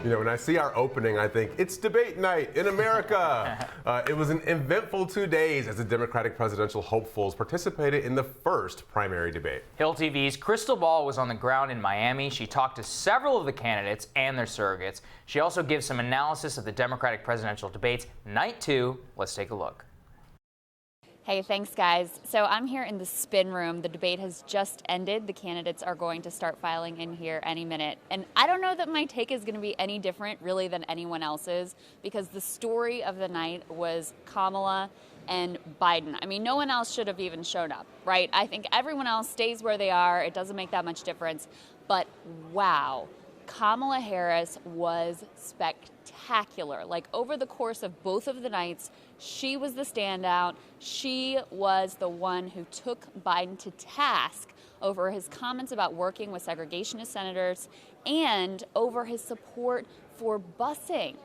You know, when I see our opening, I think it's debate night in America. It was an eventful 2 days as the Democratic presidential hopefuls participated in the first primary debate. Hill TV's Krystal Ball was on the ground in Miami. She talked to several of the candidates and their surrogates. She also gives some analysis of the Democratic presidential debates. Night 2. Let's take a look. Hey, thanks, guys. So I'm here in the spin room. The debate has just ended. The candidates are going to start filing in here any minute. And I don't know that my take is going to be any different, really, than anyone else's, because the story of the night was Kamala and Biden. I mean, no one else should have even shown up, right? I think everyone else stays where they are. It doesn't make that much difference. But wow, Kamala Harris was spectacular. Like, over the course of both of the nights, she was the standout. She was the one who took Biden to task over his comments about working with segregationist senators and over his support for busing.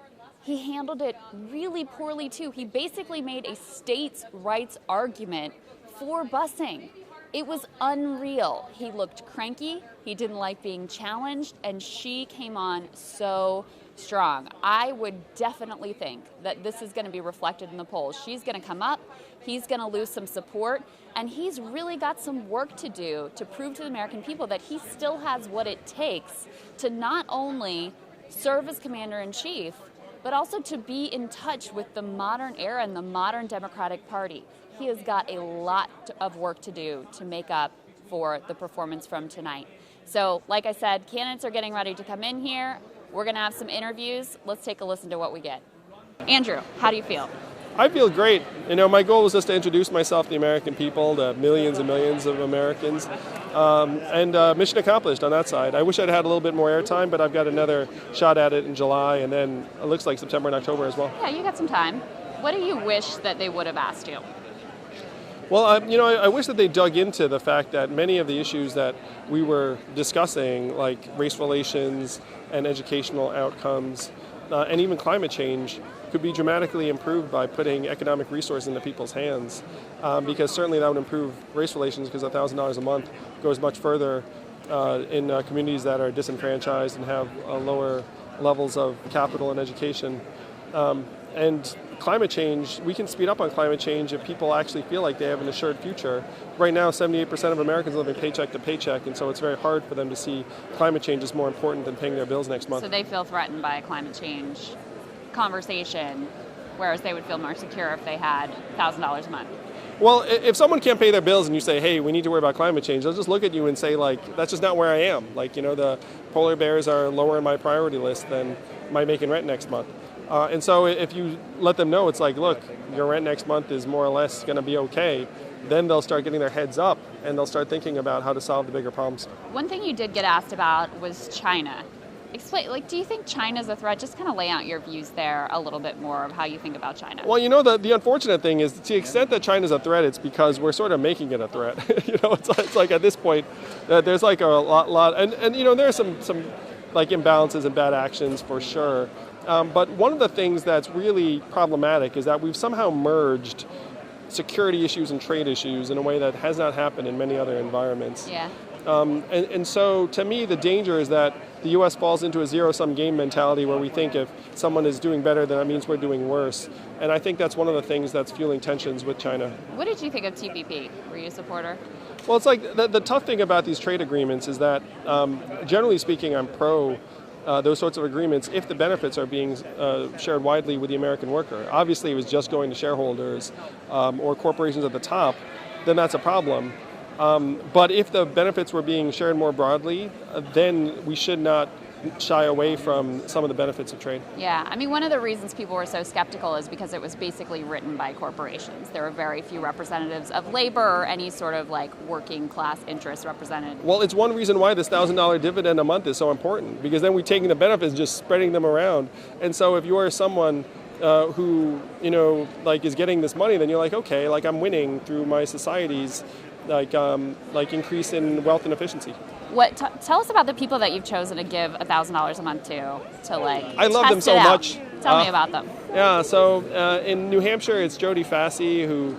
He handled it really poorly, too. He basically made a states' rights argument for busing. It was unreal. He looked cranky, he didn't like being challenged, and she came on so strong. I would definitely think that this is going to be reflected in the polls. She's going to come up, he's going to lose some support, and he's really got some work to do to prove to the American people that he still has what it takes to not only serve as commander-in-chief, but also to be in touch with the modern era and the modern Democratic Party. He has got a lot of work to do to make up for the performance from tonight. So, like I said, candidates are getting ready to come in here. We're going to have some interviews. Let's take a listen to what we get. Andrew, how do you feel? I feel great. You know, my goal was just to introduce myself to the American people, to millions and millions of Americans, and mission accomplished on that side. I wish I'd had a little bit more airtime, but I've got another shot at it in July, and then it looks like September and October as well. Yeah, you got some time. What do you wish that they would have asked you? Well, I wish that they dug into the fact that many of the issues that we were discussing, like race relations and educational outcomes, and even climate change, could be dramatically improved by putting economic resources into people's hands. Because certainly that would improve race relations, because $1,000 a month goes much further in communities that are disenfranchised and have lower levels of capital and education. And climate change, we can speed up on climate change if people actually feel like they have an assured future. Right now, 78% of Americans are living paycheck to paycheck, and so it's very hard for them to see climate change as more important than paying their bills next month. So they feel threatened by a climate change conversation, whereas they would feel more secure if they had $1,000 a month. Well, if someone can't pay their bills and you say, hey, we need to worry about climate change, they'll just look at you and say, like, that's just not where I am. Like, you know, the polar bears are lower in my priority list than my making rent next month. And so if you let them know, it's like, look, your rent next month is more or less going to be okay, then they'll start getting their heads up and they'll start thinking about how to solve the bigger problems. One thing you did get asked about was China. Explain, like, do you think China's a threat? Just kind of lay out your views there a little bit more of how you think about China. Well, you know, the unfortunate thing is, to the extent that China's a threat, it's because we're sort of making it a threat. You know, it's like at this point, there's like a lot, and you know, there are some like imbalances and bad actions for sure. But one of the things that's really problematic is that we've somehow merged security issues and trade issues in a way that has not happened in many other environments. Yeah. And so, to me, the danger is that the U.S. falls into a zero-sum game mentality where we think if someone is doing better, then that means we're doing worse. And I think that's one of the things that's fueling tensions with China. What did you think of TPP? Were you a supporter? Well, it's like the tough thing about these trade agreements is that, generally speaking, I'm pro those sorts of agreements if the benefits are being shared widely with the American worker. Obviously, it was just going to shareholders or corporations at the top, then that's a problem. But if the benefits were being shared more broadly, then we should not shy away from some of the benefits of trade. Yeah, I mean, one of the reasons people were so skeptical is because it was basically written by corporations. There were very few representatives of labor or any sort of like working class interests represented. Well, it's one reason why this $1,000 dividend a month is so important, because then we're taking the benefits, just spreading them around. And so if you are someone who, you know, like is getting this money, then you're like, okay, like I'm winning through my society's like increase in wealth and efficiency. Tell us about the people that you've chosen to give $1,000 a month to like. I love them so much. Tell me about them. Yeah, so in New Hampshire, it's Jody Fassey, who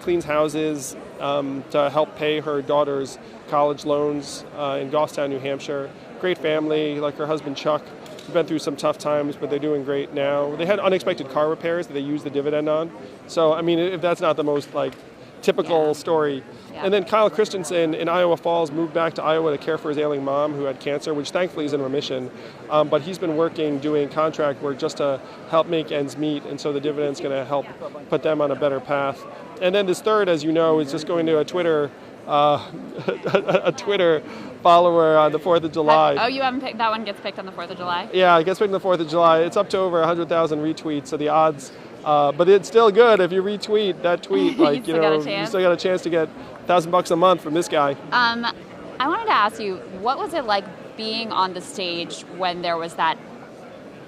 cleans houses to help pay her daughter's college loans in Goffstown, New Hampshire. Great family, like her husband Chuck. been through some tough times, but they're doing great now. They had unexpected car repairs that they used the dividend on. So, I mean, if that's not the most typical story. Yeah. And then Kyle Christensen in Iowa Falls moved back to Iowa to care for his ailing mom who had cancer, which thankfully is in remission. But he's been doing contract work just to help make ends meet. And so the dividend's going to help put them on a better path. And then this third, as you know, is just going to a Twitter follower on the 4th of July. Oh, you haven't picked, that one gets picked on the 4th of July? Yeah, it gets picked on the 4th of July. It's up to over 100,000 retweets, so the odds, but it's still good if you retweet that tweet. You still got a chance to get $1,000 a month from this guy. I wanted to ask you, what was it like being on the stage when there was that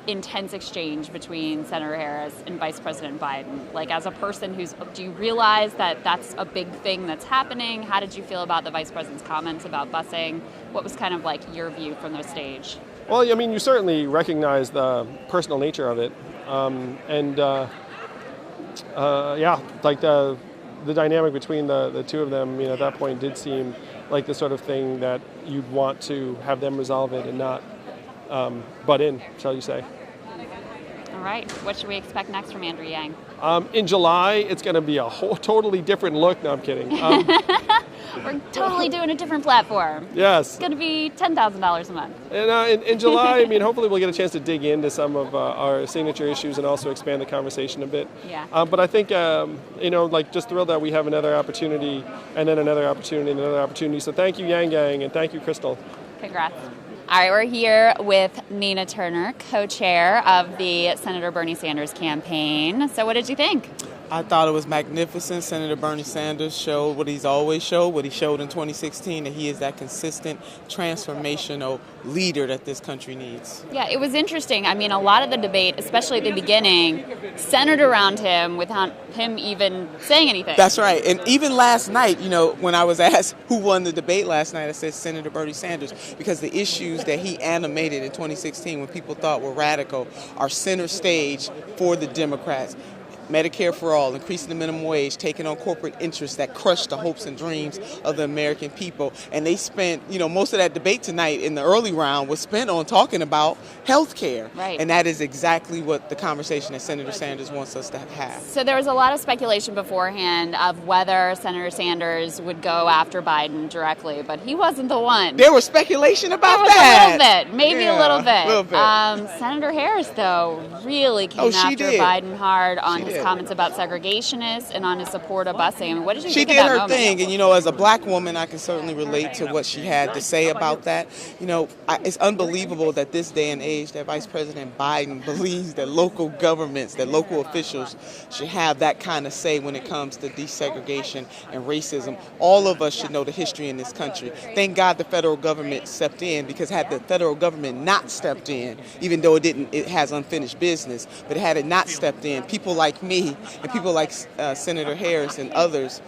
intense exchange between Senator Harris and Vice President Biden? Like, as a person do you realize that that's a big thing that's happening? How did you feel about the Vice President's comments about busing? What was kind of like your view from the stage? Well, I mean, you certainly recognize the personal nature of it. The dynamic between the two of them, at that point did seem like the sort of thing that you'd want to have them resolve it and not butt in, shall you say. All right. What should we expect next from Andrew Yang? In July, it's going to be a whole totally different look. No, I'm kidding. We're totally doing a different platform. Yes. It's going to be $10,000 a month. And in July, I mean, hopefully we'll get a chance to dig into some of our signature issues and also expand the conversation a bit. Yeah. But I think, just thrilled that we have another opportunity and then another opportunity and another opportunity. So thank you, Yang Gang, and thank you, Krystal. Congrats. All right, we're here with Nina Turner, co-chair of the Senator Bernie Sanders campaign. So what did you think? I thought it was magnificent. Senator Bernie Sanders showed what he's always showed, what he showed in 2016, that he is that consistent, transformational leader that this country needs. Yeah, it was interesting. I mean, a lot of the debate, especially at the beginning, centered around him without him even saying anything. That's right. And even last night, when I was asked who won the debate last night, I said Senator Bernie Sanders, because the issues that he animated in 2016 when people thought were radical are center stage for the Democrats. Medicare for all, increasing the minimum wage, taking on corporate interests that crushed the hopes and dreams of the American people. And they spent, most of that debate tonight in the early round was spent on talking about health care. Right. And that is exactly what the conversation that Senator Sanders wants us to have. So there was a lot of speculation beforehand of whether Senator Sanders would go after Biden directly, but he wasn't the one. There was speculation about that. There was a little bit, maybe a little bit. A little bit. Senator Harris, though, really came after Biden hard on his comments about segregationists and on his support of busing. I mean, what did you think of that moment? She did her thing, and as a black woman, I can certainly relate to what she had to say about that. It's unbelievable that this day and age that Vice President Biden believes that local governments, that local officials should have that kind of say when it comes to desegregation and racism. All of us should know the history in this country. Thank God the federal government stepped in, because had the federal government not stepped in, even though it has unfinished business, but had it not stepped in, people like me and people like Senator Harris and others,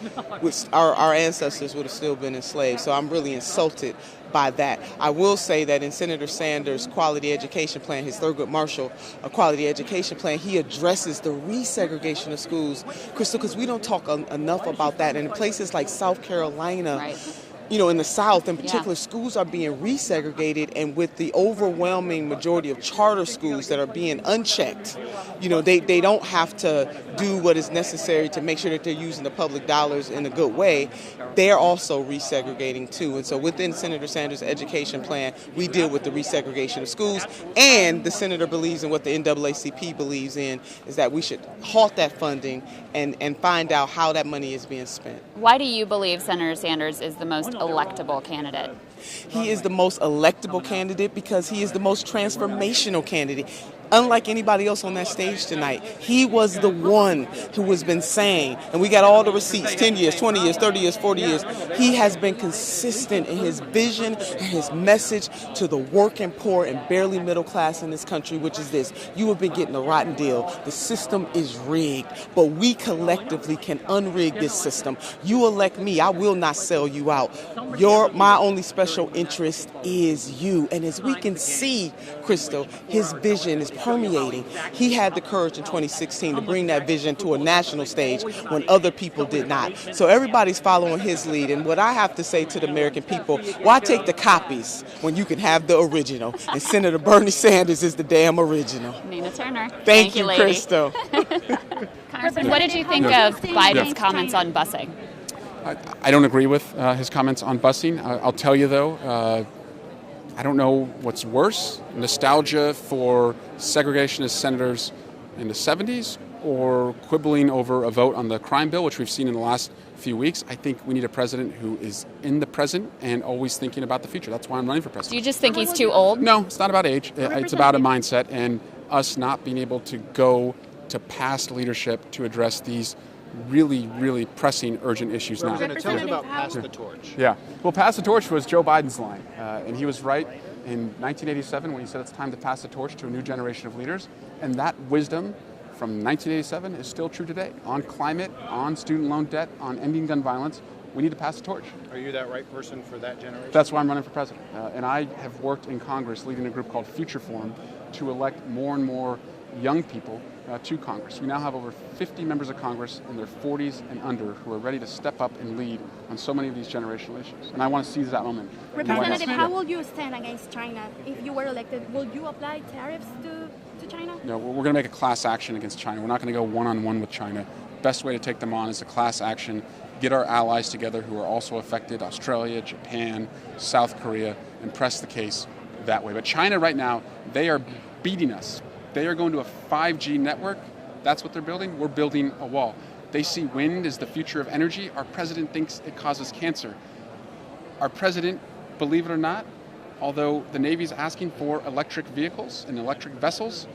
our ancestors would have still been enslaved. So I'm really insulted by that. I will say that in Senator Sanders' quality education plan, his Thurgood Marshall quality education plan, he addresses the resegregation of schools, Krystal, because we don't talk enough about that. And in places like South Carolina, right. In the South in particular, schools are being resegregated, and with the overwhelming majority of charter schools that are being unchecked, they don't have to do what is necessary to make sure that they're using the public dollars in a good way. They're also resegregating too. And so within Senator Sanders' education plan, we deal with the resegregation of schools, and the senator believes in what the NAACP believes in, is that we should halt that funding and find out how that money is being spent. Why do you believe Senator Sanders is the most electable candidate? He is the most electable candidate because he is the most transformational candidate. Unlike anybody else on that stage tonight, he was the one who has been saying, and we got all the receipts, 10 years, 20 years, 30 years, 40 years, he has been consistent in his vision and his message to the working poor and barely middle class in this country, which is this: you have been getting a rotten deal. The system is rigged, but we collectively can unrig this system. You elect me, I will not sell you out. My only special interest is you. And as we can see, Krystal, his vision is permeating. He had the courage in 2016 to bring that vision to a national stage when other people did not. So everybody's following his lead. And what I have to say to the American people, why take the copies when you can have the original? And Senator Bernie Sanders is the damn original. Nina Turner. Thank you, lady. Krystal. Congressman, what did you think of Biden's comments on busing? I don't agree with his comments on busing. I'll tell you, though, I don't know what's worse, nostalgia for segregationist senators in the 70s or quibbling over a vote on the crime bill, which we've seen in the last few weeks. I think we need a president who is in the present and always thinking about the future. That's why I'm running for president. Do you just think he's too old? No, it's not about age. It's about a mindset and us not being able to go to past leadership to address these really, really pressing, urgent issues now. Tell us about pass the torch. Yeah. Well, pass the torch was Joe Biden's line. And he was right in 1987 when he said it's time to pass the torch to a new generation of leaders. And that wisdom from 1987 is still true today. On climate, on student loan debt, on ending gun violence, we need to pass the torch. Are you that right person for that generation? That's why I'm running for president. And I have worked in Congress leading a group called Future Forum to elect more and more young people to Congress. We now have over 50 members of Congress in their 40s and under who are ready to step up and lead on so many of these generational issues. And I want to seize that moment. Representative, how will you stand against China if you were elected? Will you apply tariffs to China? No, we're going to make a class action against China. We're not going to go one-on-one with China. Best way to take them on is a class action. Get our allies together who are also affected, Australia, Japan, South Korea, and press the case that way. But China right now, they are beating us. They are going to a 5G network. That's what they're building. We're building a wall. They see wind as the future of energy. Our president thinks it causes cancer. Our president, believe it or not, although the Navy's asking for electric vehicles and electric vessels,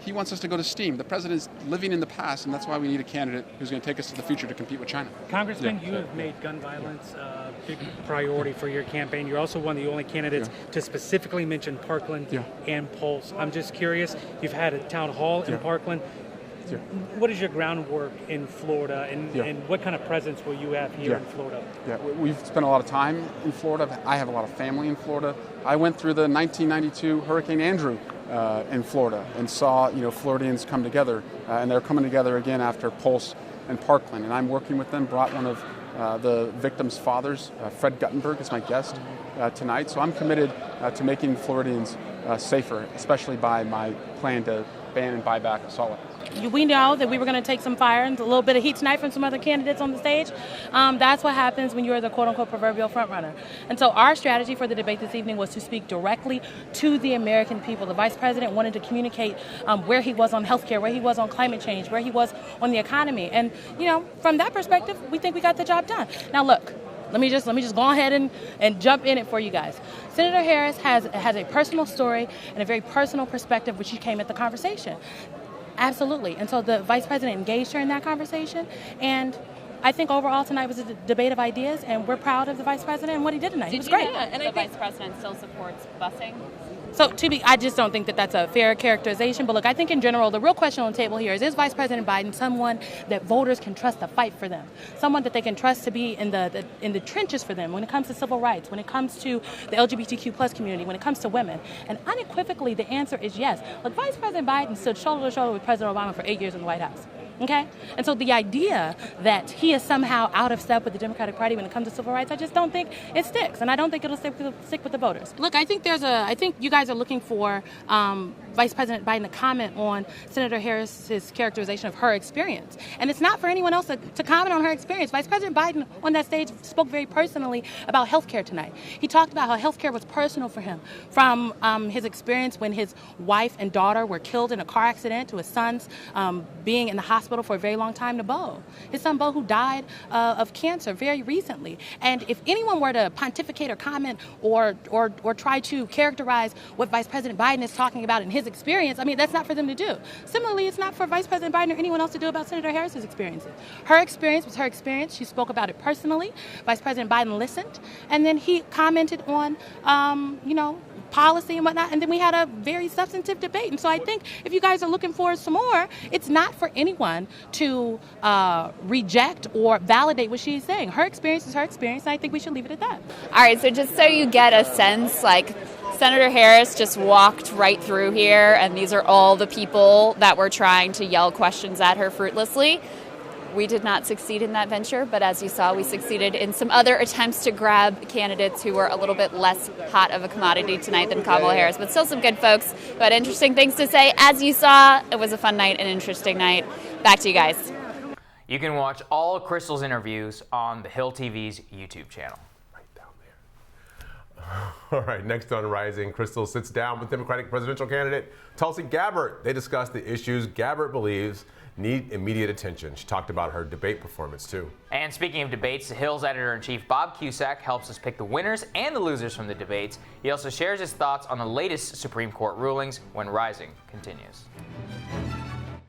he wants us to go to steam. The president's living in the past, and that's why we need a candidate who's going to take us to the future to compete with China. Congressman, you have made gun violence a big priority for your campaign. You're also one of the only candidates to specifically mention Parkland and Pulse. I'm just curious, you've had a town hall in Parkland. What is your groundwork in Florida, and what kind of presence will you have here in Florida? Yeah, we've spent a lot of time in Florida. I have a lot of family in Florida. I went through the 1992 Hurricane Andrew in Florida and saw Floridians come together, and they're coming together again after Pulse and Parkland. And I'm working with them. Brought one of the victims' fathers, Fred Guttenberg, is my guest tonight. So I'm committed to making Floridians safer, especially by my plan to ban and buy back assault weapons. We know that we were going to take some fire and a little bit of heat tonight from some other candidates on the stage. That's what happens when you're the quote-unquote proverbial frontrunner. And so our strategy for the debate this evening was to speak directly to the American people. The vice president wanted to communicate where he was on healthcare, where he was on climate change, where he was on the economy. And, from that perspective, we think we got the job done. Now, look. Let me just go ahead and jump in it for you guys. Senator Harris has a personal story and a very personal perspective, which she came at the conversation. Absolutely. And so the vice president engaged her in that conversation. And I think overall tonight was a debate of ideas, and we're proud of the vice president and what he did tonight. It was great. And the vice president still supports busing? So I just don't think that that's a fair characterization. But look, I think in general, the real question on the table here is Vice President Biden someone that voters can trust to fight for them? Someone that they can trust to be in the trenches for them when it comes to civil rights, when it comes to the LGBTQ plus community, when it comes to women? And unequivocally, the answer is yes. Look, Vice President Biden stood shoulder to shoulder with President Obama for 8 years in the White House. Okay? And so the idea that he is somehow out of step with the Democratic Party when it comes to civil rights, I just don't think it sticks. And I don't think it'll stick with the voters. Look, I think you guys are looking for Vice President Biden to comment on Senator Harris's characterization of her experience. And it's not for anyone else to comment on her experience. Vice President Biden on that stage spoke very personally about health care tonight. He talked about how health care was personal for him, from his experience when his wife and daughter were killed in a car accident, to his son's being in the hospital for a very long time, to Bo. His son Bo, who died of cancer very recently. And if anyone were to pontificate or comment or try to characterize what Vice President Biden is talking about in his experience, I mean, that's not for them to do. Similarly, it's not for Vice President Biden or anyone else to do about Senator Harris's experiences. Her experience was her experience. She spoke about it personally. Vice President Biden listened, and then he commented on, policy and whatnot, and then we had a very substantive debate. And so I think if you guys are looking for some more, it's not for anyone to reject or validate what she's saying. Her experience is her experience, and I think we should leave it at that. All right, so just so you get a sense, Senator Harris just walked right through here, and these are all the people that were trying to yell questions at her fruitlessly. We did not succeed in that venture, but as you saw, we succeeded in some other attempts to grab candidates who were a little bit less hot of a commodity tonight than Kamala Harris, but still some good folks who had interesting things to say. As you saw, it was a fun night, an interesting night. Back to you guys. You can watch all of Krystal's interviews on the Hill TV's YouTube channel. All right, next on Rising, Krystal sits down with Democratic presidential candidate Tulsi Gabbard. They discuss the issues Gabbard believes need immediate attention. She talked about her debate performance, too. And speaking of debates, the Hill's editor-in-chief Bob Cusack helps us pick the winners and the losers from the debates. He also shares his thoughts on the latest Supreme Court rulings when Rising continues.